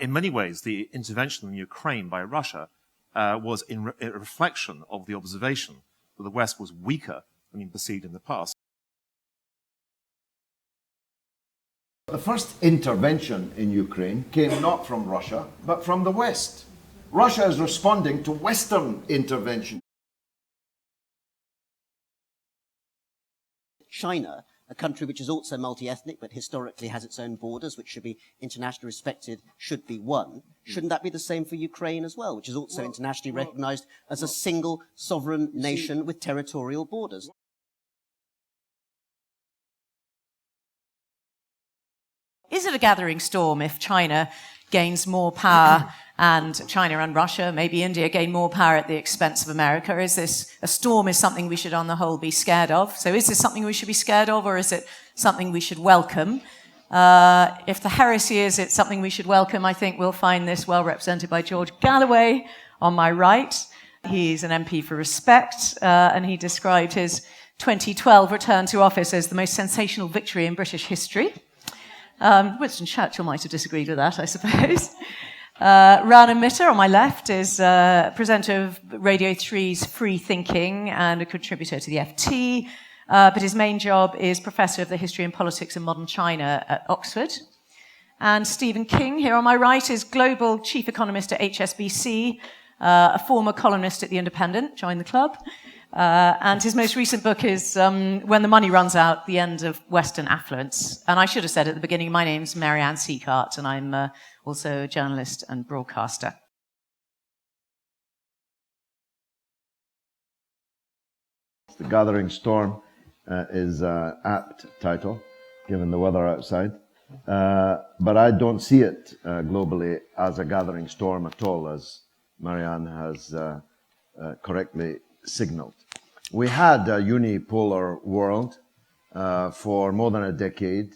in many ways, the intervention in Ukraine by Russia was a reflection of the observation that the West was weaker than been perceived in the past. The first intervention in Ukraine came not from Russia, but from the West. Russia is responding to Western intervention. China, a country which is also multi-ethnic but historically has its own borders, which should be internationally respected, should be one. Shouldn't that be the same for Ukraine as well, which is also internationally recognized as a single sovereign nation with territorial borders? Is it a gathering storm if China gains more power and China and Russia, maybe India, gain more power at the expense of America? Is this a storm is something we should on the whole be scared of? So is this something we should be scared of, or is it something we should welcome? If the heresy is it's something we should welcome, I think we'll find this well represented by George Galloway on my right. He's an MP for Respect, and he described his 2012 return to office as the most sensational victory in British history. Winston Churchill might have disagreed with that, I suppose. Rana Mitter, on my left, is presenter of Radio 3's Free Thinking and a contributor to the FT, but his main job is Professor of the History and Politics of Modern China at Oxford. And Stephen King, here on my right, is Global Chief Economist at HSBC, a former columnist at The Independent, joined the club. And his most recent book is When the Money Runs Out, The End of Western Affluence. And I should have said at the beginning, my name's Marianne Seacart, and I'm also a journalist and broadcaster. The Gathering Storm is an apt title, given the weather outside. But I don't see it globally as a gathering storm at all, as Marianne has correctly signaled. We had a unipolar world for more than a decade,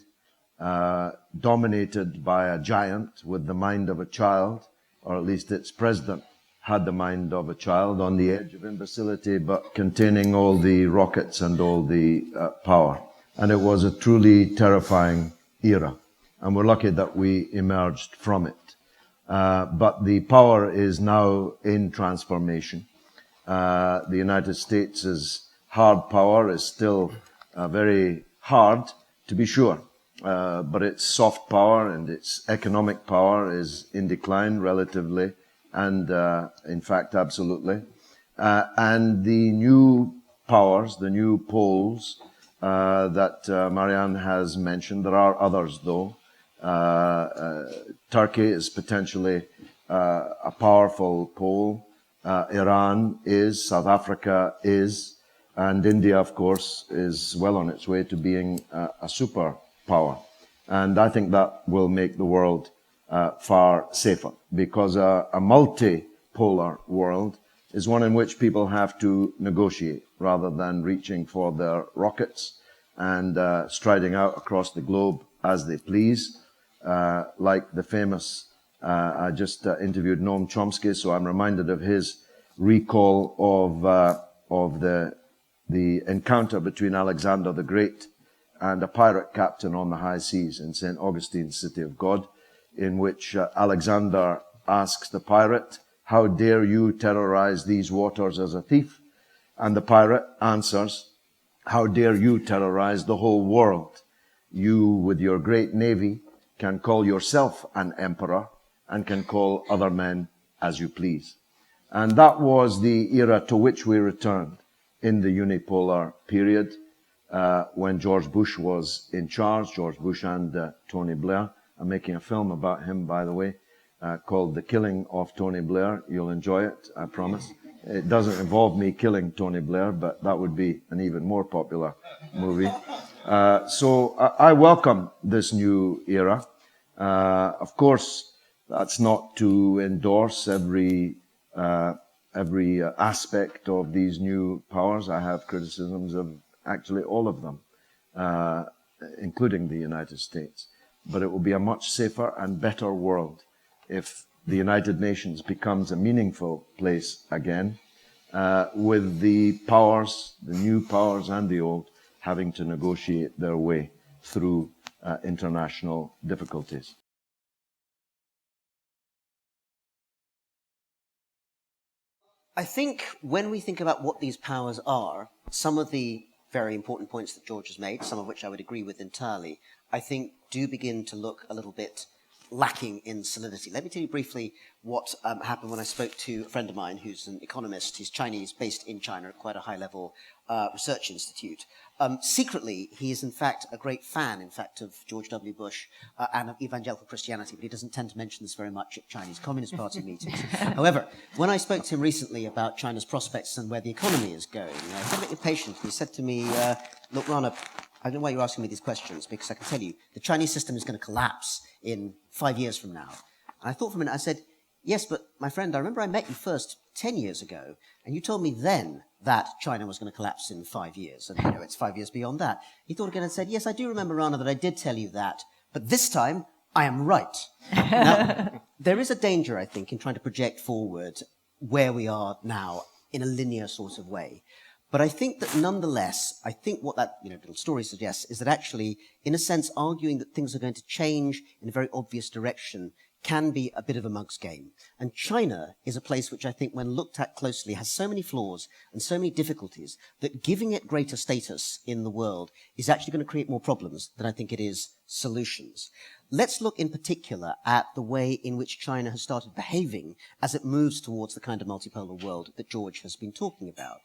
dominated by a giant with the mind of a child, or at least its president had the mind of a child, on the edge of imbecility, but containing all the rockets and all the power. And it was a truly terrifying era, and we're lucky that we emerged from it. But the power is now in transformation. The United States' hard power is still very hard, to be sure, but its soft power and its economic power is in decline relatively, and in fact absolutely. And the new powers, the new poles that Marianne has mentioned, there are others though. Turkey is potentially a powerful pole. Iran is, South Africa is, and India, of course, is well on its way to being a superpower. And I think that will make the world far safer, because a multipolar world is one in which people have to negotiate rather than reaching for their rockets and striding out across the globe as they please, like the famous I just interviewed Noam Chomsky, so I'm reminded of his recall of the encounter between Alexander the Great and a pirate captain on the high seas in St. Augustine's City of God, in which Alexander asks the pirate, "How dare you terrorize these waters as a thief?" And the pirate answers, "How dare you terrorize the whole world? You, with your great navy, can call yourself an emperor and can call other men as you please." And that was the era to which we returned in the unipolar period when George Bush was in charge, George Bush and Tony Blair. I'm making a film about him, by the way, called The Killing of Tony Blair. You'll enjoy it, I promise. It doesn't involve me killing Tony Blair, but that would be an even more popular movie. So I welcome this new era. Of course, that's not to endorse every aspect of these new powers. I have criticisms of actually all of them, including the United States. But it will be a much safer and better world if the United Nations becomes a meaningful place again, with the powers, the new powers and the old, having to negotiate their way through international difficulties. I think when we think about what these powers are, some of the very important points that George has made, some of which I would agree with entirely, I think do begin to look a little bit lacking in solidity. Let me tell you briefly what happened when I spoke to a friend of mine who's an economist. He's Chinese, based in China at quite a high-level research institute. Secretly, he is in fact a great fan, in fact, of George W. Bush and of evangelical Christianity, but he doesn't tend to mention this very much at Chinese Communist Party meetings. However, when I spoke to him recently about China's prospects and where the economy is going, he got a bit impatient. He said to me, look, Rana, I don't know why you're asking me these questions, because I can tell you the Chinese system is going to collapse in 5 years from now. And I thought for a minute, I said, yes, but my friend, I remember I met you first 10 years ago, and you told me then that China was going to collapse in 5 years, and it's 5 years beyond that. He thought again and said, yes, I do remember, Rana, that I did tell you that, but this time I am right. Now, there is a danger, I think, in trying to project forward where we are now in a linear sort of way. But I think that nonetheless, I think what that little story suggests is that actually, in a sense, arguing that things are going to change in a very obvious direction can be a bit of a mug's game. And China is a place which I think, when looked at closely, has so many flaws and so many difficulties that giving it greater status in the world is actually going to create more problems than I think it is solutions. Let's look in particular at the way in which China has started behaving as it moves towards the kind of multipolar world that George has been talking about.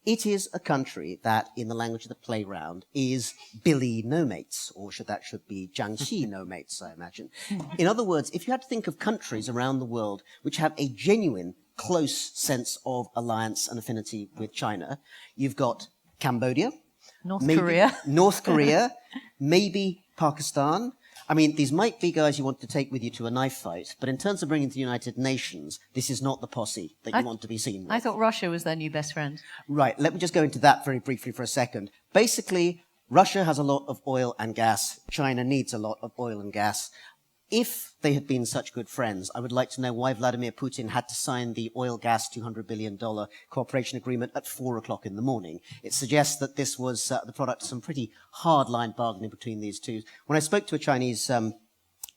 It is a country that, in the language of the playground, is Billy no mates, or should be Jiangxi no mates, I imagine. In other words, if you had to think of countries around the world which have a genuine, close sense of alliance and affinity with China, you've got Cambodia, North Korea, maybe Pakistan. I mean, these might be guys you want to take with you to a knife fight, but in terms of bringing to the United Nations, this is not the posse that you want to be seen with. I thought Russia was their new best friend. Right, let me just go into that very briefly for a second. Basically, Russia has a lot of oil and gas. China needs a lot of oil and gas. If they had been such good friends, I would like to know why Vladimir Putin had to sign the oil-gas $200 billion cooperation agreement at 4 o'clock in the morning. It suggests that this was the product of some pretty hard-line bargaining between these two. When I spoke to a Chinese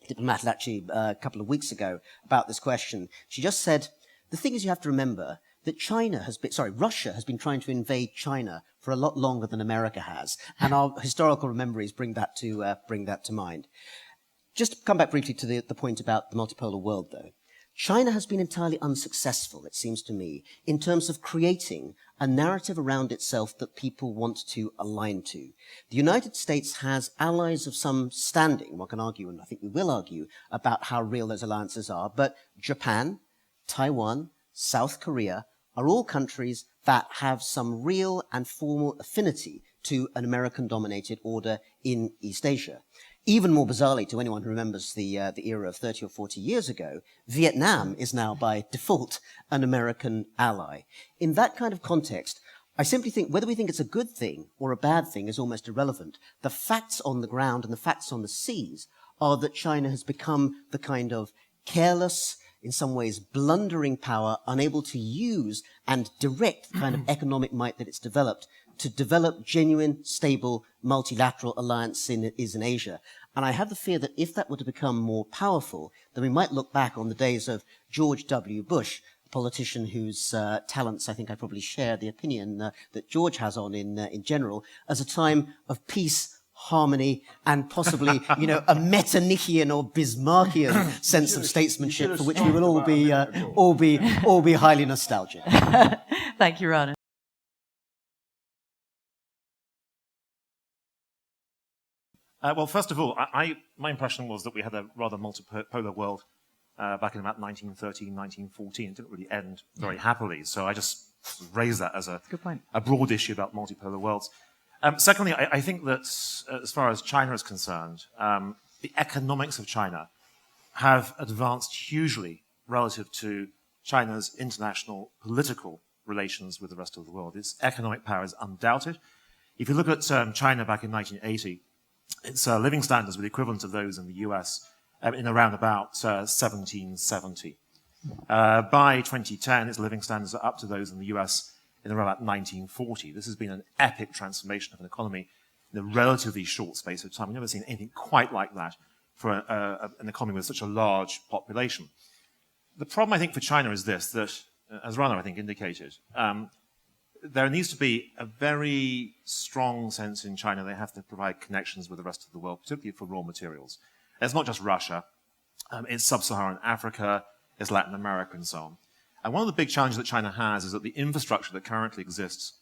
diplomat actually a couple of weeks ago about this question, she just said, the thing is you have to remember that Russia has been trying to invade China for a lot longer than America has, and our historical memories bring that to mind. Just to come back briefly to the point about the multipolar world, though. China has been entirely unsuccessful, it seems to me, in terms of creating a narrative around itself that people want to align to. The United States has allies of some standing. One can argue, and I think we will argue, about how real those alliances are, but Japan, Taiwan, South Korea are all countries that have some real and formal affinity to an American-dominated order in East Asia. Even more bizarrely, to anyone who remembers the era of 30 or 40 years ago, Vietnam is now by default an American ally. In that kind of context, I simply think whether we think it's a good thing or a bad thing is almost irrelevant. The facts on the ground and the facts on the seas are that China has become the kind of careless, in some ways blundering power, unable to use and direct the kind of economic might that it's developed to develop genuine, stable, multilateral alliance in Asia. And I have the fear that if that were to become more powerful, then we might look back on the days of George W. Bush, a politician whose talents I think I probably share the opinion that George has on in general, as a time of peace, harmony, and possibly, a Metternichian or Bismarckian sense of statesmanship for which we will all be highly nostalgic. Thank you, Rana. Well, first of all, my impression was that we had a rather multipolar world back in about 1913, 1914. It didn't really end very happily, so I just raised that as a broad issue about multipolar worlds. Secondly, I think that as far as China is concerned, the economics of China have advanced hugely relative to China's international political relations with the rest of the world. Its economic power is undoubted. If you look at China back in 1980, its living standards were the equivalent of those in the US in around about 1770. By 2010, its living standards are up to those in the US in around about 1940. This has been an epic transformation of an economy in a relatively short space of time. We've never seen anything quite like that for an economy with such a large population. The problem, I think, for China is this, that as Rana, I think, indicated, there needs to be a very strong sense in China they have to provide connections with the rest of the world, particularly for raw materials. And it's not just Russia. It's sub-Saharan Africa, it's Latin America, and so on. And one of the big challenges that China has is that the infrastructure that currently exists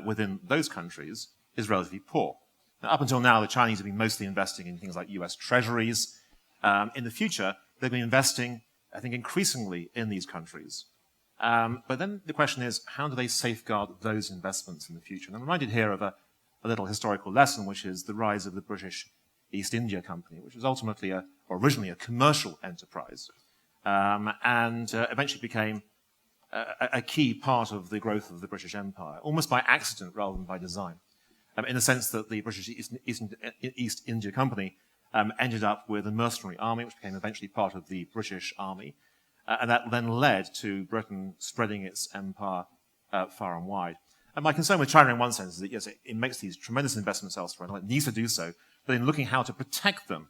within those countries is relatively poor. Now, up until now, the Chinese have been mostly investing in things like US treasuries. In the future, they've been investing, I think, increasingly in these countries. But then the question is, how do they safeguard those investments in the future? And I'm reminded here of a little historical lesson, which is the rise of the British East India Company, which was ultimately, or originally, a commercial enterprise, and eventually became a key part of the growth of the British Empire, almost by accident rather than by design, in the sense that the British East India Company ended up with a mercenary army, which became eventually part of the British Army, and that then led to Britain spreading its empire far and wide. And my concern with China in one sense is that, yes, it makes these tremendous investments elsewhere, and it needs to do so, but in looking how to protect them,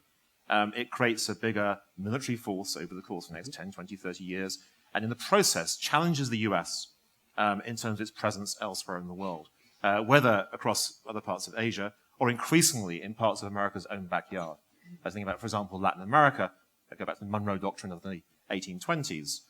it creates a bigger military force over the course of the next 10, 20, 30 years, and in the process challenges the US in terms of its presence elsewhere in the world, whether across other parts of Asia or increasingly in parts of America's own backyard. I was thinking about, for example, Latin America. I go back to the Monroe Doctrine of the 1820s.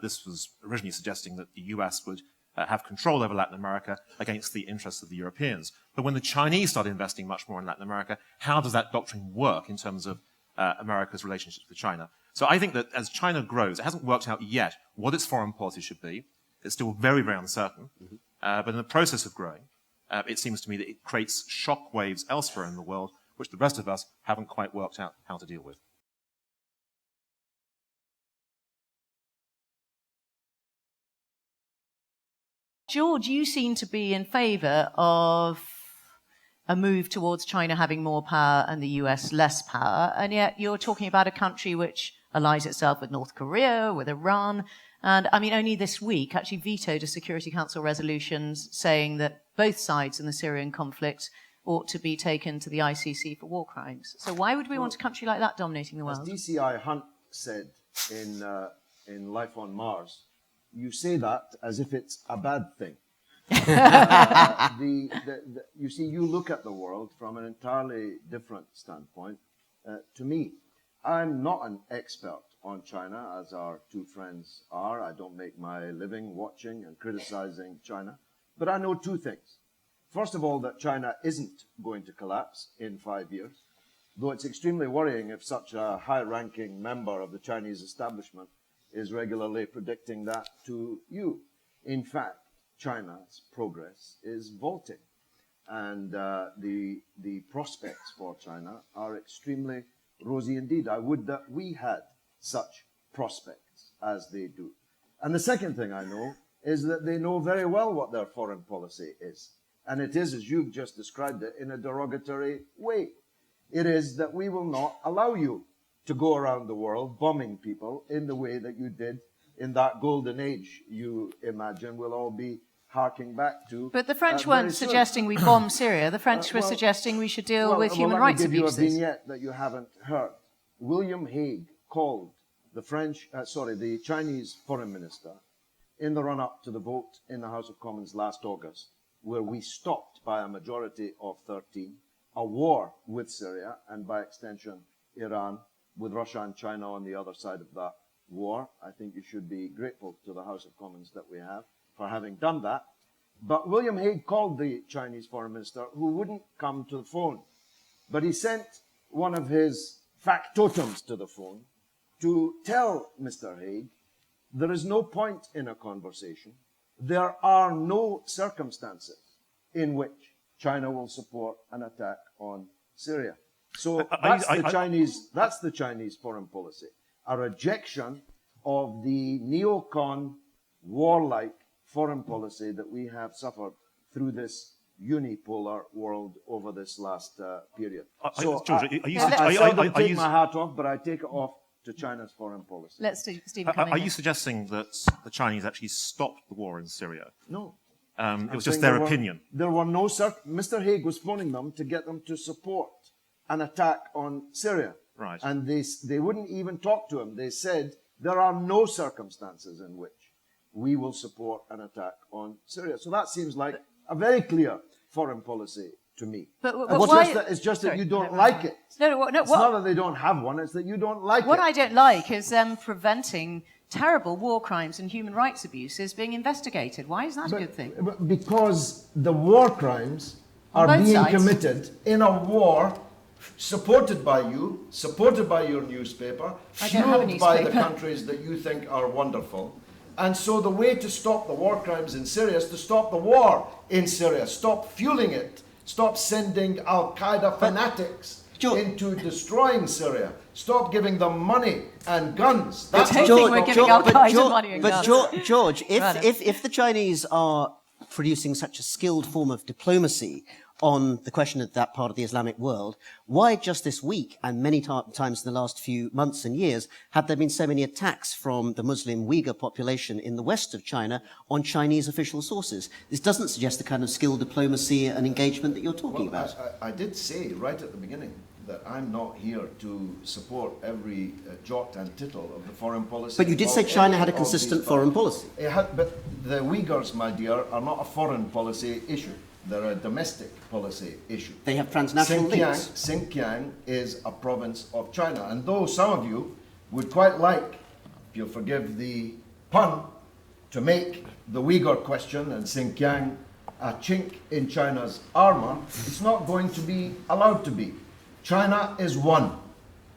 This was originally suggesting that the US would have control over Latin America against the interests of the Europeans. But when the Chinese started investing much more in Latin America, how does that doctrine work in terms of America's relationships with China? So I think that as China grows, it hasn't worked out yet what its foreign policy should be. It's still very, very uncertain. But in the process of growing, it seems to me that it creates shock waves elsewhere in the world, which the rest of us haven't quite worked out how to deal with. George, you seem to be in favour of a move towards China having more power and the US less power, and yet you're talking about a country which allies itself with North Korea, with Iran, and I mean, only this week actually vetoed a Security Council resolution saying that both sides in the Syrian conflict ought to be taken to the ICC for war crimes. So why would we want a country like that dominating the world? As DCI Hunt said in Life on Mars, you say that as if it's a bad thing. You see, you look at the world from an entirely different standpoint. To me, I'm not an expert on China, as our two friends are. I don't make my living watching and criticizing China. But I know two things. First of all, that China isn't going to collapse in 5 years, though it's extremely worrying if such a high-ranking member of the Chinese establishment is regularly predicting that to you. In fact, China's progress is vaulting, and the prospects for China are extremely rosy indeed. I would that we had such prospects as they do. And the second thing I know is that they know very well what their foreign policy is, and it is, as you've just described it, in a derogatory way. It is that we will not allow you to go around the world bombing people in the way that you did in that golden age you imagine we'll all be harking back to. But the French weren't suggesting we bomb Syria. The French were suggesting we should deal with human rights abuses. Let me give you a vignette that you haven't heard. William Hague called the Chinese foreign minister in the run-up to the vote in the House of Commons last August, where we stopped by a majority of 13 a war with Syria and by extension Iran, with Russia and China on the other side of that war. I think you should be grateful to the House of Commons that we have for having done that. But William Hague called the Chinese foreign minister, who wouldn't come to the phone. But he sent one of his factotums to the phone to tell Mr. Hague there is no point in a conversation. There are no circumstances in which China will support an attack on Syria. So that's the Chinese foreign policy, a rejection of the neocon, warlike foreign policy that we have suffered through this unipolar world over this last period. I seldom take my hat off, but I take it off to China's foreign policy. Let's do Stephen Cumming. Are you suggesting that the Chinese actually stopped the war in Syria? No. It was just their opinion. There were no... Mr. Hague was phoning them to get them to support an attack on Syria. Right. And they wouldn't even talk to him. They said there are no circumstances in which we will support an attack on Syria. So that seems like a very clear foreign policy to me. But It's just that you don't like it. It's not that they don't have one, it's that you don't like it. What I don't like is them preventing terrible war crimes and human rights abuses being investigated. Why is that a good thing? Because the war crimes are both being sides. committed in a war supported by you, supported by your newspaper, I don't have a fueled by the newspaper. countries that you think are wonderful. And so the way to stop the war crimes in Syria is to stop the war in Syria, stop fueling it, stop sending Al-Qaeda fanatics into destroying Syria, stop giving them money and guns. That's George, we're giving Al-Qaeda money and guns. George, if the Chinese are producing such a skilled form of diplomacy on the question of that part of the Islamic world, why just this week and many times in the last few months and years have there been so many attacks from the Muslim Uyghur population in the west of China on Chinese official sources? This doesn't suggest the kind of skilled diplomacy and engagement that you're talking about. I did say right at the beginning that I'm not here to support every jot and tittle of the foreign policy. But you did say China had a consistent foreign policy. But the Uyghurs, my dear, are not a foreign policy issue. They're a domestic policy issue. They have transnational links. Xinjiang is a province of China. And though some of you would quite like, if you'll forgive the pun, to make the Uyghur question and Xinjiang a chink in China's armor, it's not going to be allowed to be. China is one,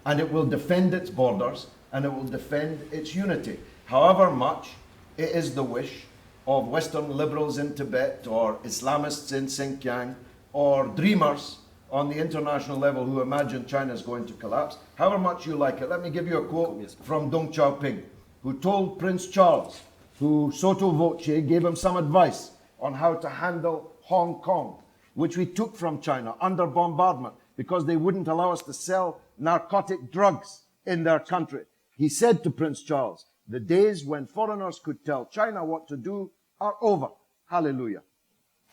and it will defend its borders, and it will defend its unity. However much it is the wish of Western liberals in Tibet, or Islamists in Xinjiang, or dreamers on the international level who imagine China is going to collapse, however much you like it. Let me give you a quote from Deng Xiaoping, who told Prince Charles, who sotto voce gave him some advice on how to handle Hong Kong, which we took from China under bombardment because they wouldn't allow us to sell narcotic drugs in their country. He said to Prince Charles, the days when foreigners could tell China what to do are over. Hallelujah.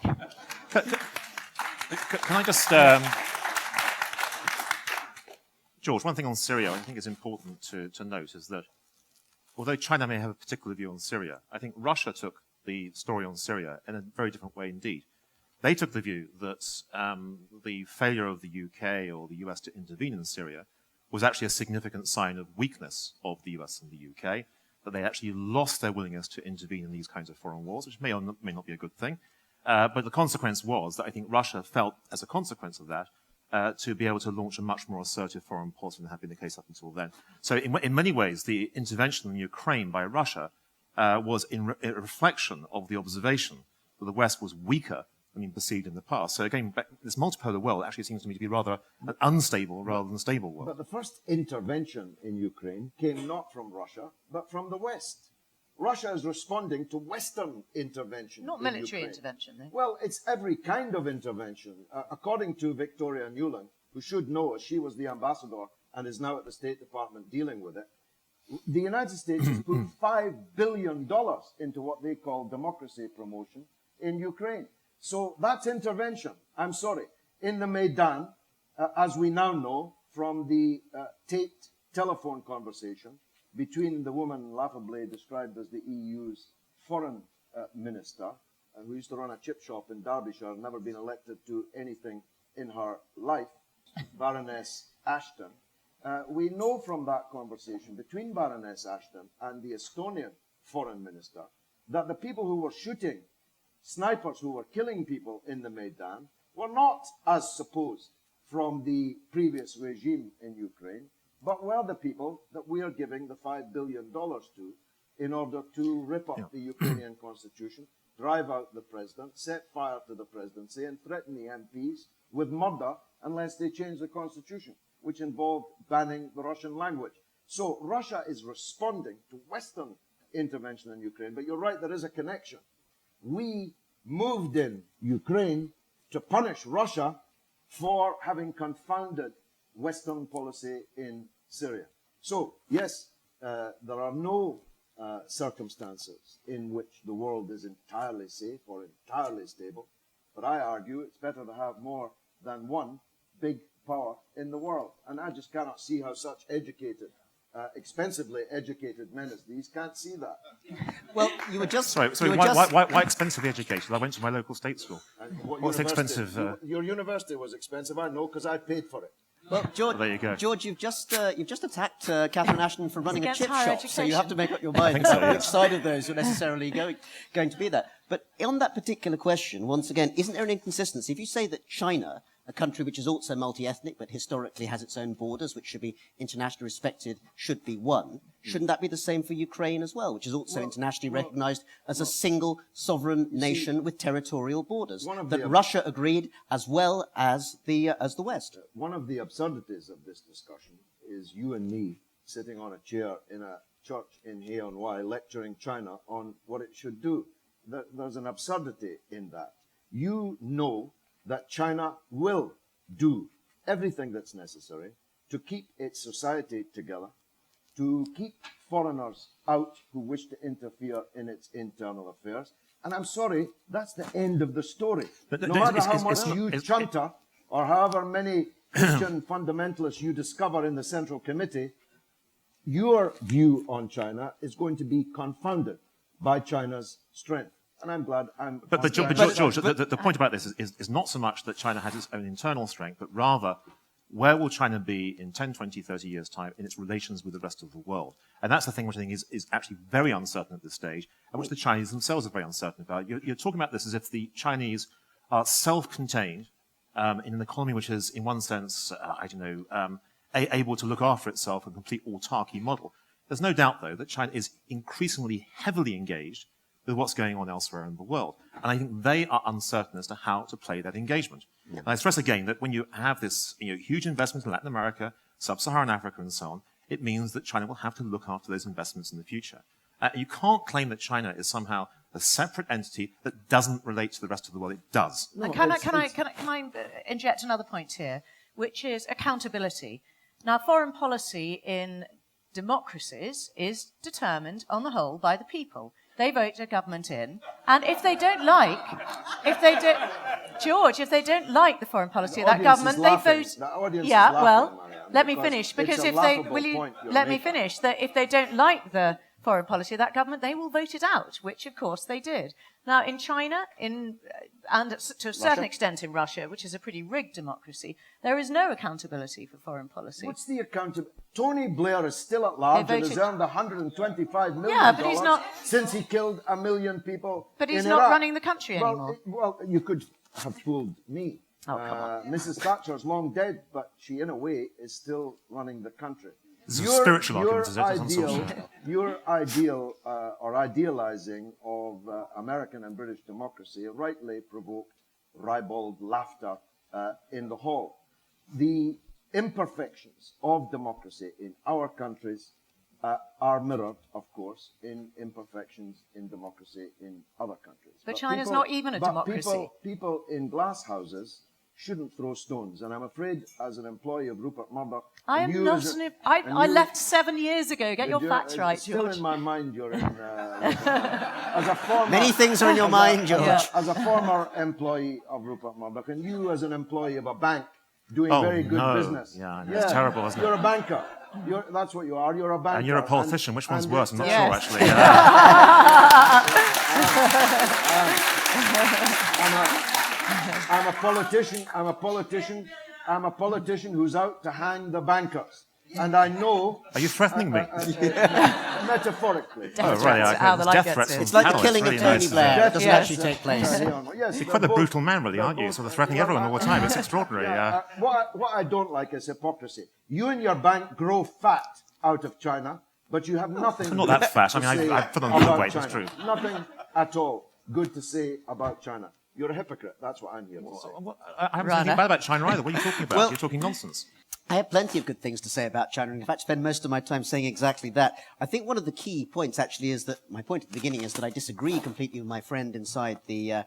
Can I just... George, one thing on Syria I think is important to note is that although China may have a particular view on Syria, I think Russia took the story on Syria in a very different way indeed. They took the view that the failure of the UK or the US to intervene in Syria was actually a significant sign of weakness of the US and the UK, that they actually lost their willingness to intervene in these kinds of foreign wars, which may or may not be a good thing. But the consequence was that I think Russia felt, as a consequence of that, to be able to launch a much more assertive foreign policy than had been the case up until then. So in many ways, the intervention in Ukraine by Russia was a reflection of the observation that the West was weaker than been perceived in the past. So again, this multipolar world actually seems to me to be rather an unstable rather than stable world. But the first intervention in Ukraine came not from Russia, but from the West. Russia is responding to Western intervention. Not in military Ukraine. intervention, though. Well, it's every kind of intervention. According to Victoria Nuland, who should know, as she was the ambassador and is now at the State Department dealing with it, the United States has put $5 billion into what they call democracy promotion in Ukraine. So that's intervention. I'm sorry. In the Maidan, as we now know from the taped telephone conversation between the woman laughably described as the EU's foreign minister, who used to run a chip shop in Derbyshire and never been elected to anything in her life, Baroness Ashton. We know from that conversation between Baroness Ashton and the Estonian foreign minister that the people who were shooting, snipers who were killing people in the Maidan, were not, as supposed, from the previous regime in Ukraine, but were the people that we are giving the $5 billion to in order to rip up the Ukrainian constitution, drive out the president, set fire to the presidency, and threaten the MPs with murder unless they change the constitution, which involved banning the Russian language. So Russia is responding to Western intervention in Ukraine, but you're right, there is a connection. We moved in Ukraine to punish Russia for having confounded Western policy in Syria. So, yes, there are no circumstances in which the world is entirely safe or entirely stable, but I argue it's better to have more than one big power in the world. And I just cannot see how such educated expensively educated men as these can't see that. Well, you were just... Sorry, you were why expensively educated? I went to my local state school. And What's expensive? Your university was expensive, I know, because I paid for it. Well, George, there you go. George, you've just attacked Catherine Ashton for running a against chip higher shop, so you have to make up your mind think so, about yeah. which side of those are necessarily going to be there. But on that particular question, once again, isn't there an inconsistency? If you say that China, a country which is also multi-ethnic but historically has its own borders, which should be internationally respected, should be one, shouldn't that be the same for Ukraine as well, which is also internationally recognized as a single sovereign nation with territorial borders, that Russia agreed as well as the West? One of the absurdities of this discussion is you and me sitting on a chair in a church in Hay-on-Wye lecturing China on what it should do. There's an absurdity in that. You know that China will do everything that's necessary to keep its society together, to keep foreigners out who wish to interfere in its internal affairs. And I'm sorry, that's the end of the story. But no matter how much you chunter or however many Christian fundamentalists you discover in the Central Committee, your view on China is going to be confounded by China's strength. And I'm glad I'm... But George, the point about this is not so much that China has its own internal strength, but rather where will China be in 10, 20, 30 years' time in its relations with the rest of the world? And that's the thing which I think is actually very uncertain at this stage, and which the Chinese themselves are very uncertain about. You're talking about this as if the Chinese are self-contained in an economy which is, in one sense, able to look after itself, a complete autarky model. There's no doubt, though, that China is increasingly heavily engaged with what's going on elsewhere in the world. And I think they are uncertain as to how to play that engagement. Yeah. And I stress again that when you have this huge investment in Latin America, Sub-Saharan Africa and so on, it means that China will have to look after those investments in the future. You can't claim that China is somehow a separate entity that doesn't relate to the rest of the world. It does. No, can I inject another point here, which is accountability. Now, foreign policy in democracies is determined, on the whole, by the people. They vote a government in, and if they don't like the foreign policy of that government, they vote. Yeah, well, let me finish, because if they don't like the foreign policy of that government, they will vote it out, which of course they did. Now, in China, and to a certain extent in Russia, which is a pretty rigged democracy, there is no accountability for foreign policy. What's the accountability? Tony Blair is still at large and has earned $125 million since he killed 1 million people. But he's not running the country anymore. Well, you could have fooled me. Oh, come on. Mrs. Thatcher's long dead, but she, in a way, is still running the country. This is a spiritual argument, is it? Your ideal or idealizing of American and British democracy rightly provoked ribald laughter in the hall. The imperfections of democracy in our countries are mirrored, of course, in imperfections in democracy in other countries. But China's not even a democracy. People in glass houses shouldn't throw stones. And I'm afraid, as an employee of Rupert Murdoch... I am not I left 7 years ago. Get your facts right, George. Still in my mind, you're in... as a former, many things are in your mind, George. As a former employee of Rupert Murdoch, and you as an employee of a bank doing very good business. Yeah, it's terrible, isn't it? You're a banker. That's what you are. You're a banker. And you're a politician. Which one's worse? I'm not sure, actually. I'm a politician who's out to hang the bankers. And I know... Are you threatening me? Metaphorically. Death threats. It's like the killing of Tony Blair. That doesn't actually take place. Yes, you're quite a brutal man, really, aren't you? Sort of threatening everyone all the time. It's extraordinary. What I don't like is hypocrisy. You and your bank grow fat out of China, but you have nothing... I'm not that fat. I mean, I put on a good weight, it's true. Nothing at all good to say about China. You're a hypocrite. That's what I'm here to say. I haven't said anything bad about China either. What are you talking about? You're talking nonsense. I have plenty of good things to say about China, and in fact spend most of my time saying exactly that. I think one of the key points actually is that, my point at the beginning is that I disagree completely with my friend inside the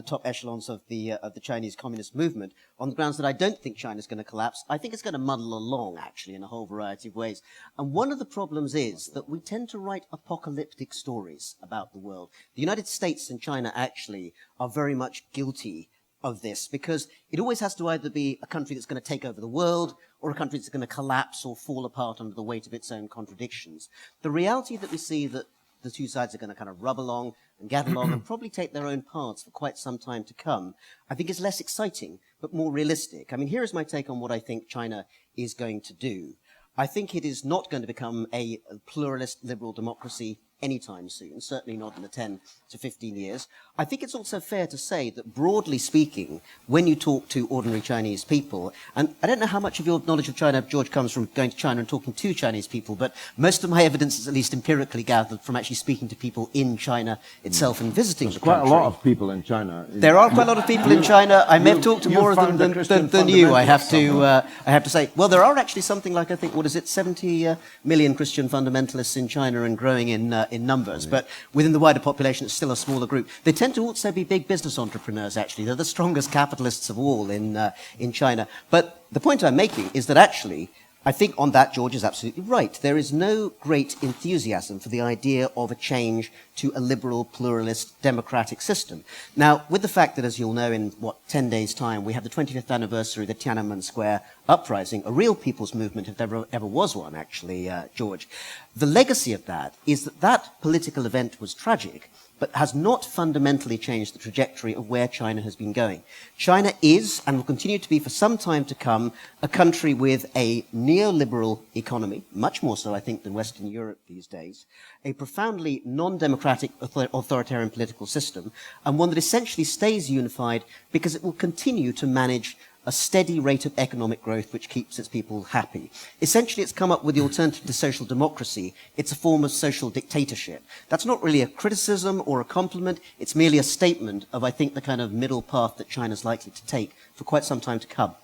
top echelons of the Chinese Communist movement, on the grounds that I don't think China's going to collapse. I think it's going to muddle along, actually, in a whole variety of ways. And one of the problems is that we tend to write apocalyptic stories about the world. The United States and China actually are very much guilty of this, because it always has to either be a country that's going to take over the world or a country that's going to collapse or fall apart under the weight of its own contradictions. The reality that we see that the two sides are going to kind of rub along and get along and probably take their own paths for quite some time to come, I think is less exciting, but more realistic. I mean, here is my take on what I think China is going to do. I think it is not going to become a pluralist liberal democracy anytime soon, certainly not in the 10 to 15 years. I think it's also fair to say that, broadly speaking, when you talk to ordinary Chinese people, and I don't know how much of your knowledge of China, George, comes from going to China and talking to Chinese people, but most of my evidence is at least empirically gathered from actually speaking to people in China itself and visiting the country. There's quite a lot of people in China. There are quite a lot of people in China. I may have talked to more of them than you, I have to say. Well, there are actually something like, I think, 70 million Christian fundamentalists in China and growing in numbers, but within the wider population, it's still a smaller group. They tend to also be big business entrepreneurs, actually.Ey're the strongest capitalists of all in China. But the point I'm making is that actually, I think on that, George is absolutely right. There is no great enthusiasm for the idea of a change to a liberal, pluralist, democratic system. Now, with the fact that, as you'll know, in, 10 days' time, we have the 25th anniversary of the Tiananmen Square uprising, a real people's movement, if there ever was one, actually, George. The legacy of that is that that political event was tragic, but has not fundamentally changed the trajectory of where China has been going. China is, and will continue to be for some time to come, a country with a neoliberal economy, much more so, I think, than Western Europe these days, a profoundly non-democratic authoritarian political system, and one that essentially stays unified because it will continue to manage a steady rate of economic growth which keeps its people happy. Essentially, it's come up with the alternative to social democracy. It's a form of social dictatorship. That's not really a criticism or a compliment. It's merely a statement of, I think, the kind of middle path that China's likely to take for quite some time to come.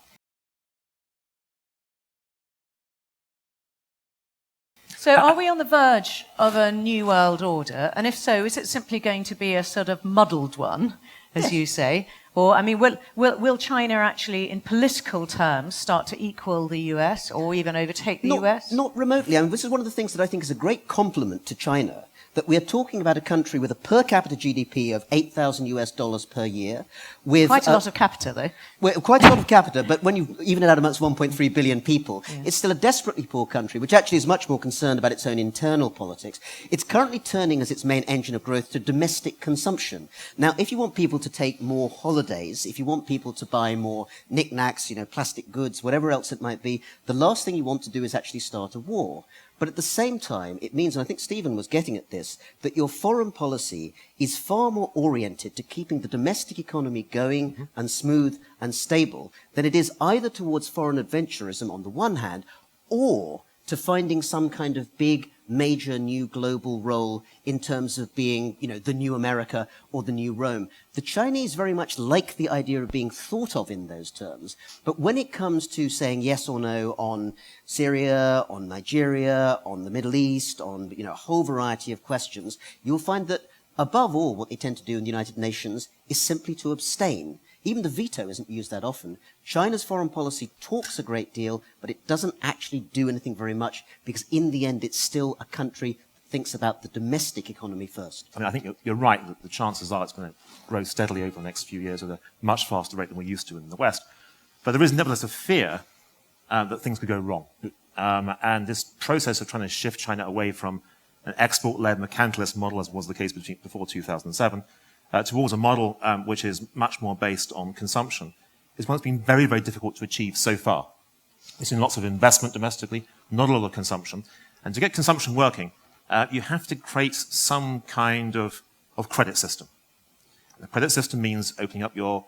So are we on the verge of a new world order? And if so, is it simply going to be a sort of muddled one, as you say? Or, I mean, will China actually, in political terms, start to equal the US or even overtake the US? Not remotely. I mean, this is one of the things that I think is a great compliment to China, that we are talking about a country with a per capita GDP of $8,000 per year. With quite a lot of capita, though. Well, quite a lot of capita, but when you even it out amongst 1.3 billion people, it's still a desperately poor country, which actually is much more concerned about its own internal politics. It's currently turning as its main engine of growth to domestic consumption. Now, if you want people to take more holidays, if you want people to buy more knickknacks, plastic goods, whatever else it might be, the last thing you want to do is actually start a war. But at the same time, it means, and I think Stephen was getting at this, that your foreign policy is far more oriented to keeping the domestic economy going and smooth and stable than it is either towards foreign adventurism on the one hand, or to finding some kind of big, major new global role in terms of being, the new America or the new Rome. The Chinese very much like the idea of being thought of in those terms. But when it comes to saying yes or no on Syria, on Nigeria, on the Middle East, on, a whole variety of questions, you'll find that above all, what they tend to do in the United Nations is simply to abstain. Even the veto isn't used that often. China's foreign policy talks a great deal, but it doesn't actually do anything very much because in the end it's still a country that thinks about the domestic economy first. I mean, I think you're right that the chances are it's going to grow steadily over the next few years at a much faster rate than we're used to in the West. But there is nevertheless a fear that things could go wrong. And this process of trying to shift China away from an export-led mercantilist model, as was the case before 2007, towards a model which is much more based on consumption, is one that's been very, very difficult to achieve so far. We've seen lots of investment domestically, not a lot of consumption. And to get consumption working, you have to create some kind of credit system. And the credit system means opening up your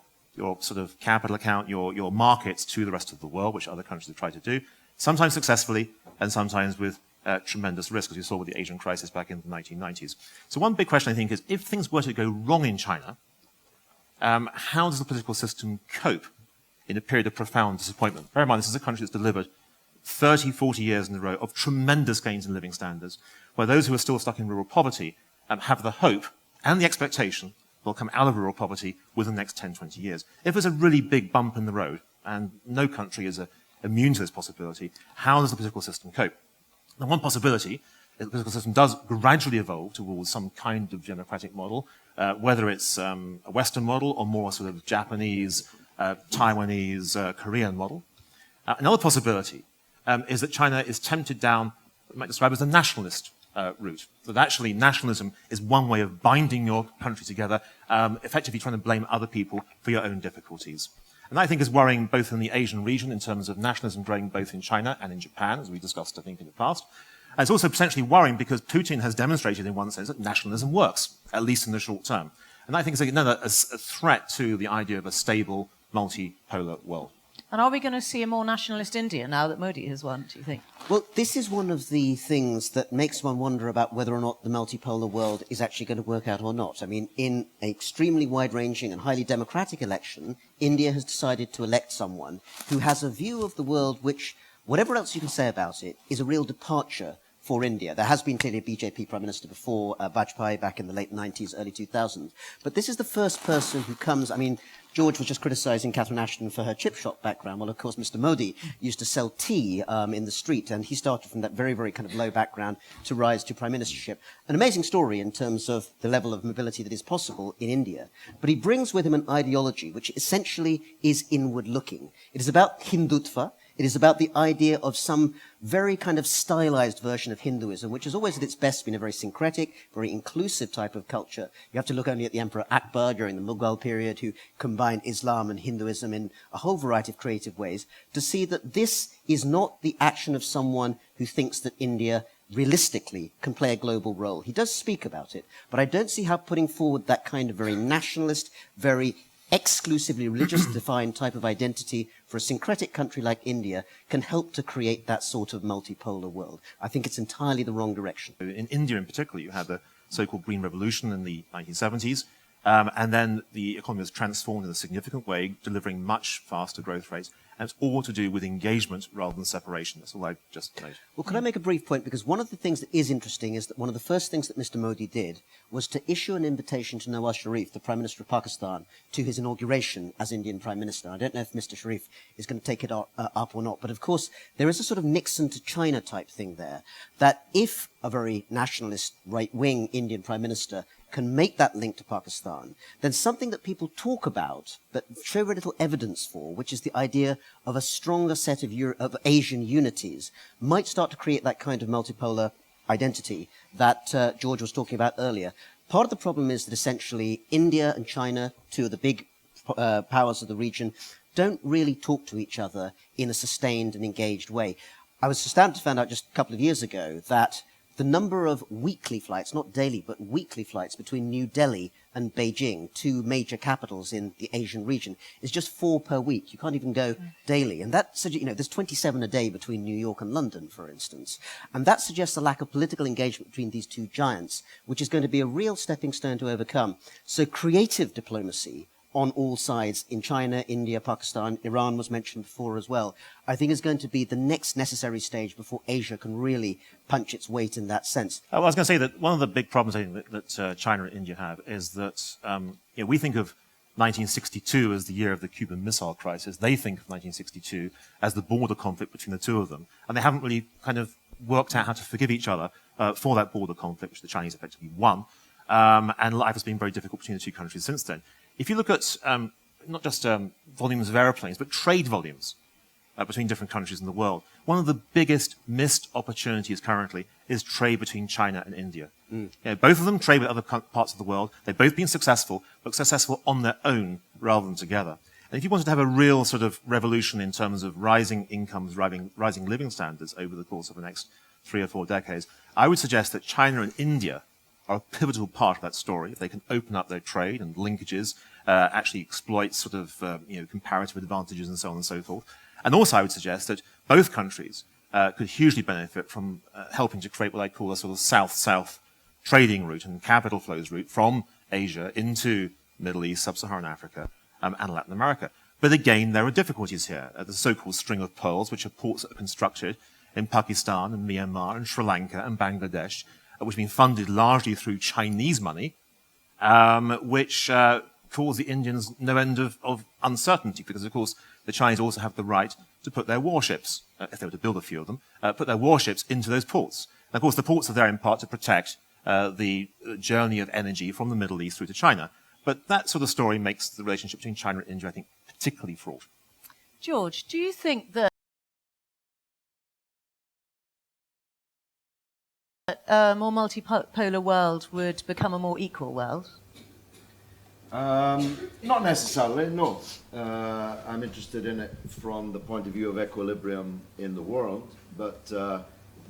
sort of capital account, your markets to the rest of the world, which other countries have tried to do, sometimes successfully and sometimes with tremendous risk, as you saw with the Asian crisis back in the 1990s. So one big question, I think, is if things were to go wrong in China, how does the political system cope in a period of profound disappointment? Bear in mind, this is a country that's delivered 30, 40 years in a row of tremendous gains in living standards, where those who are still stuck in rural poverty have the hope and the expectation they'll come out of rural poverty within the next 10, 20 years. If there's a really big bump in the road, and no country is immune to this possibility, how does the political system cope? Now, one possibility the political system does gradually evolve towards some kind of democratic model, whether it's a Western model or more sort of Japanese, Taiwanese, Korean model. Another possibility is that China is tempted down what you might describe as a nationalist route. That actually nationalism is one way of binding your country together, effectively trying to blame other people for your own difficulties. And that, I think, is worrying both in the Asian region in terms of nationalism growing both in China and in Japan, as we discussed, I think, in the past. And it's also potentially worrying because Putin has demonstrated in one sense that nationalism works, at least in the short term. And I think it's another a threat to the idea of a stable, multipolar world. And are we going to see a more nationalist India now that Modi has won, do you think? Well, this is one of the things that makes one wonder about whether or not the multipolar world is actually going to work out or not. I mean, in an extremely wide-ranging and highly democratic election, India has decided to elect someone who has a view of the world which, whatever else you can say about it, is a real departure for India. There has been clearly a BJP Prime Minister before, Vajpayee back in the late 90s, early 2000s. But this is the first person who comes, I mean, George was just criticising Catherine Ashton for her chip shop background. Well, of course, Mr. Modi used to sell tea in the street, and he started from that very, very kind of low background to rise to prime ministership. An amazing story in terms of the level of mobility that is possible in India. But he brings with him an ideology which essentially is inward-looking. It is about Hindutva. It is about the idea of some very kind of stylized version of Hinduism, which has always at its best been a very syncretic, very inclusive type of culture. You have to look only at the Emperor Akbar during the Mughal period, who combined Islam and Hinduism in a whole variety of creative ways, to see that this is not the action of someone who thinks that India realistically can play a global role. He does speak about it, but I don't see how putting forward that kind of very nationalist, very exclusively religious defined type of identity for a syncretic country like India can help to create that sort of multipolar world. I think it's entirely the wrong direction. In India in particular, you had the so-called Green Revolution in the 1970s, and then the economy was transformed in a significant way, delivering much faster growth rates. And it's all to do with engagement rather than separation. That's all I just noted. Well, could I make a brief point? Because one of the things that is interesting is that one of the first things that Mr. Modi did was to issue an invitation to Nawaz Sharif, the Prime Minister of Pakistan, to his inauguration as Indian Prime Minister. I don't know if Mr. Sharif is going to take it up or not, but of course there is a sort of Nixon to China type thing there, that if a very nationalist right-wing Indian Prime Minister can make that link to Pakistan, then something that people talk about but show very little evidence for, which is the idea of a stronger set of Asian unities, might start to create that kind of multipolar identity that George was talking about earlier. Part of the problem is that essentially India and China, two of the big powers of the region, don't really talk to each other in a sustained and engaged way. I was astounded to find out just a couple of years ago that the number of weekly flights, not daily, but weekly flights between New Delhi and Beijing, two major capitals in the Asian region, is just 4 per week. You can't even go daily. And that suggests, there's 27 a day between New York and London, for instance. And that suggests a lack of political engagement between these two giants, which is going to be a real stepping stone to overcome. So creative diplomacy on all sides in China, India, Pakistan, Iran was mentioned before as well, I think is going to be the next necessary stage before Asia can really punch its weight in that sense. Well, I was going to say that one of the big problems I think that China and India have is that we think of 1962 as the year of the Cuban Missile Crisis. They think of 1962 as the border conflict between the two of them, and they haven't really kind of worked out how to forgive each other for that border conflict, which the Chinese effectively won, and life has been very difficult between the two countries since then. If you look at not just volumes of aeroplanes, but trade volumes between different countries in the world, one of the biggest missed opportunities currently is trade between China and India. Both of them trade with other parts of the world. They've both been successful, but successful on their own rather than together. And if you wanted to have a real sort of revolution in terms of rising incomes, rising living standards over the course of the next 3 or 4 decades, I would suggest that China and India are a pivotal part of that story. If they can open up their trade and linkages, actually exploit sort of comparative advantages and so on and so forth. And also I would suggest that both countries could hugely benefit from helping to create what I call a sort of south-south trading route and capital flows route from Asia into Middle East, Sub-Saharan Africa, and Latin America. But again, there are difficulties here. The so-called string of pearls, which are ports that are constructed in Pakistan and Myanmar and Sri Lanka and Bangladesh, which have been funded largely through Chinese money, which cause the Indians no end of uncertainty, because, of course, the Chinese also have the right to put their warships, if they were to build a few of them, put their warships into those ports. And of course, the ports are there in part to protect the journey of energy from the Middle East through to China. But that sort of story makes the relationship between China and India, I think, particularly fraught. George, do you think that a more multipolar world would become a more equal world? Not necessarily, no. I'm interested in it from the point of view of equilibrium in the world, but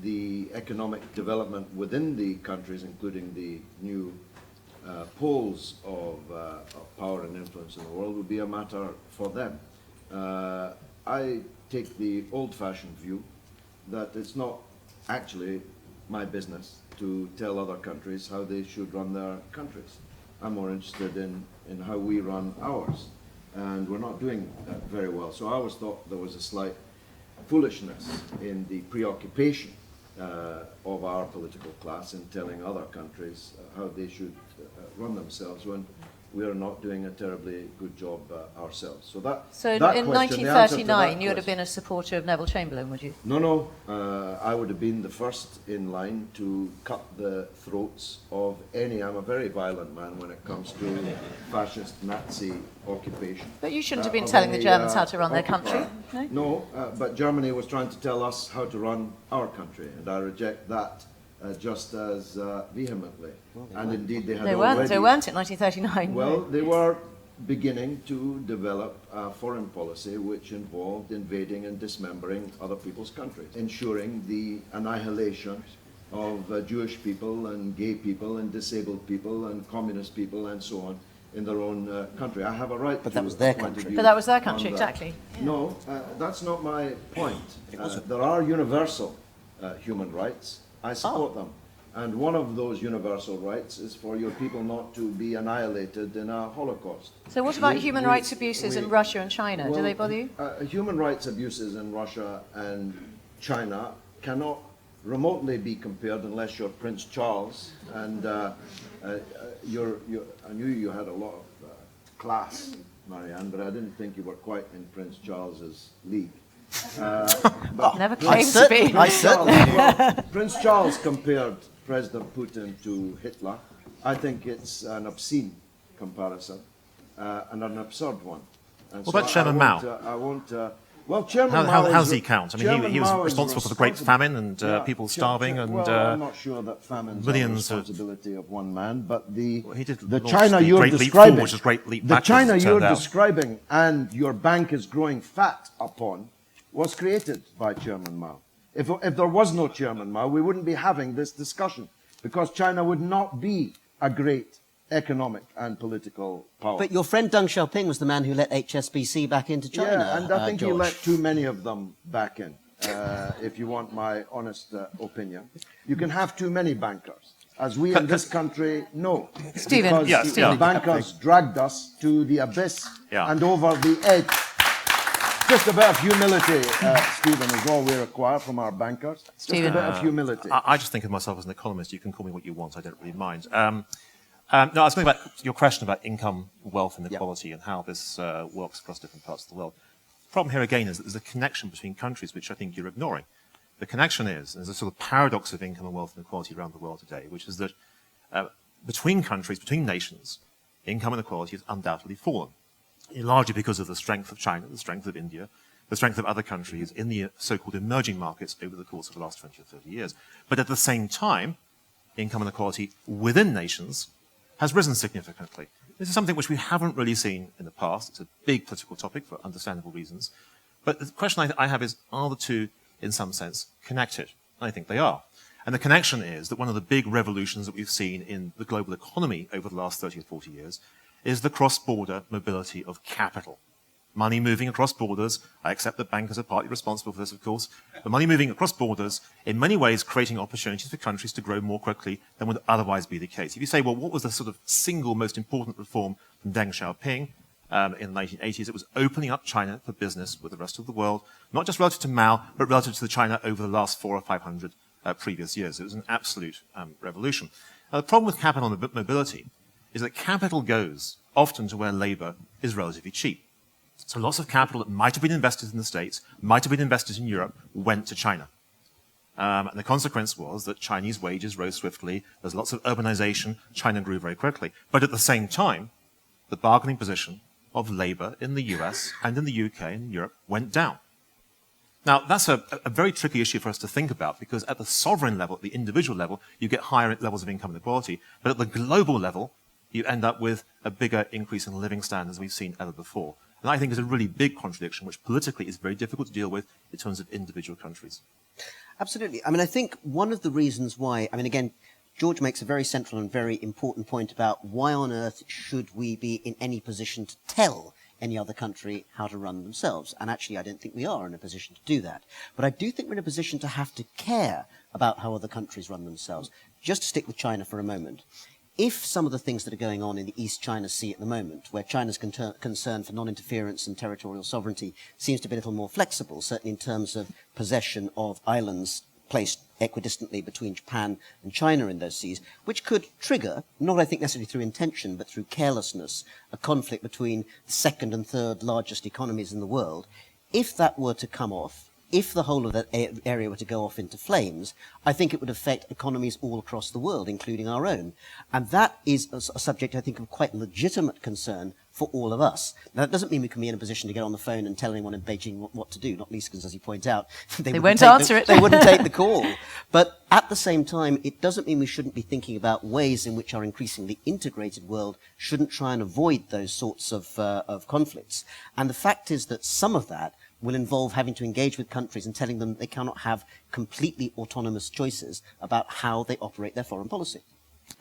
the economic development within the countries, including the new poles of power and influence in the world, would be a matter for them. I take the old-fashioned view that it's not actually my business to tell other countries how they should run their countries. I'm more interested in how we run ours, and we're not doing that very well. So I always thought there was a slight foolishness in the preoccupation of our political class in telling other countries how they should run themselves when we are not doing a terribly good job ourselves. So that in question, 1939, you would have been a supporter of Neville Chamberlain, would you? No. I would have been the first in line to cut the throats of any. I'm a very violent man when it comes to fascist Nazi occupation. But you shouldn't have been telling the Germans how to run their country, no? No, but Germany was trying to tell us how to run our country, and I reject that just as vehemently. And indeed, they had already... They weren't in 1939. Well, they were beginning to develop a foreign policy which involved invading and dismembering other people's countries, ensuring the annihilation of Jewish people and gay people and disabled people and communist people and so on in their own country. I have a right But to that was their a point of country. view But that was their on country, that. exactly. Yeah. No, that's not my point. There are universal human rights. I support them. And one of those universal rights is for your people not to be annihilated in a Holocaust. So what about human rights abuses in Russia and China? Do they bother you? Human rights abuses in Russia and China cannot remotely be compared unless you're Prince Charles. And I knew you had a lot of class, Marianne, but I didn't think you were quite in Prince Charles's league. Never claimed to be. I certainly do. Well, Prince Charles compared President Putin to Hitler. I think it's an obscene comparison and an absurd one. And What about Chairman Mao? Well, Chairman Mao How does he count? I mean, he was responsible for the Great Famine and people starving and well, I'm not sure that famine's the millions of... responsibility of one man, but the he did the launch China the you're Great Leap describing, Forward, which is Great Leap the Backwards, China it you're turned out. describing, and your bank is growing fat upon, was created by Chairman Mao. If there was no Chairman Mao, we wouldn't be having this discussion, because China would not be a great economic and political power. But your friend Deng Xiaoping was the man who let HSBC back into China. Yeah, and I think he George. let too many of them back in, if you want my honest opinion. You can have too many bankers, as we in this country know. Stephen. Because Yeah, the Stephen. bankers dragged us to the abyss Yeah. and over the edge. Just a bit of humility, Stephen, is all we require from our bankers. Just Stephen. a bit of humility. I just think of myself as an economist. You can call me what you want. I don't really mind. No, I was thinking about your question about income, wealth, inequality, and how this works across different parts of the world. The problem here again is that there's a connection between countries, which I think you're ignoring. The connection is, there's a sort of paradox of income and wealth inequality around the world today, which is that between countries, between nations, income inequality has undoubtedly fallen. Largely because of the strength of China, the strength of India, the strength of other countries in the so-called emerging markets over the course of the last 20 or 30 years. But at the same time, income inequality within nations has risen significantly. This is something which we haven't really seen in the past. It's a big political topic for understandable reasons. But the question I have is, are the two, in some sense, connected? I think they are. And the connection is that one of the big revolutions that we've seen in the global economy over the last 30 or 40 years is the cross-border mobility of capital. Money moving across borders. I accept that bankers are partly responsible for this, of course. But money moving across borders, in many ways creating opportunities for countries to grow more quickly than would otherwise be the case. If you say, well, what was the sort of single most important reform from Deng Xiaoping in the 1980s? It was opening up China for business with the rest of the world, not just relative to Mao, but relative to China over the last 400 or 500 previous years. It was an absolute revolution. Now, the problem with capital mobility is that capital goes often to where labor is relatively cheap. So lots of capital that might have been invested in the States, might have been invested in Europe, went to China. And the consequence was that Chinese wages rose swiftly. There's lots of urbanization. China grew very quickly. But at the same time, the bargaining position of labor in the US and in the UK and Europe went down. Now, that's a very tricky issue for us to think about, because at the sovereign level, at the individual level, you get higher levels of income inequality. But at the global level, you end up with a bigger increase in living standards we've seen ever before. And I think is a really big contradiction, which politically is very difficult to deal with in terms of individual countries. Absolutely. I mean, I think one of the reasons why, I mean, again, George makes a very central and very important point about why on earth should we be in any position to tell any other country how to run themselves. And actually, I don't think we are in a position to do that. But I do think we're in a position to have to care about how other countries run themselves. Just to stick with China for a moment. If some of the things that are going on in the East China Sea at the moment, where China's concern for non-interference and territorial sovereignty seems to be a little more flexible, certainly in terms of possession of islands placed equidistantly between Japan and China in those seas, which could trigger, not I think necessarily through intention, but through carelessness, a conflict between the second and third largest economies in the world. If that were to come off, if the whole of that area were to go off into flames, I think it would affect economies all across the world, including our own. And that is a subject, I think, of quite legitimate concern for all of us. Now, that doesn't mean we can be in a position to get on the phone and tell anyone in Beijing what to do, not least because, as you point out, they won't answer it. They wouldn't take the call. But at the same time, it doesn't mean we shouldn't be thinking about ways in which our increasingly integrated world shouldn't try and avoid those sorts of conflicts. And the fact is that some of that will involve having to engage with countries and telling them they cannot have completely autonomous choices about how they operate their foreign policy.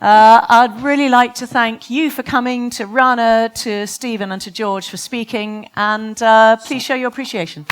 I'd really like to thank you for coming, to Rana, to Stephen and to George for speaking, and please show your appreciation.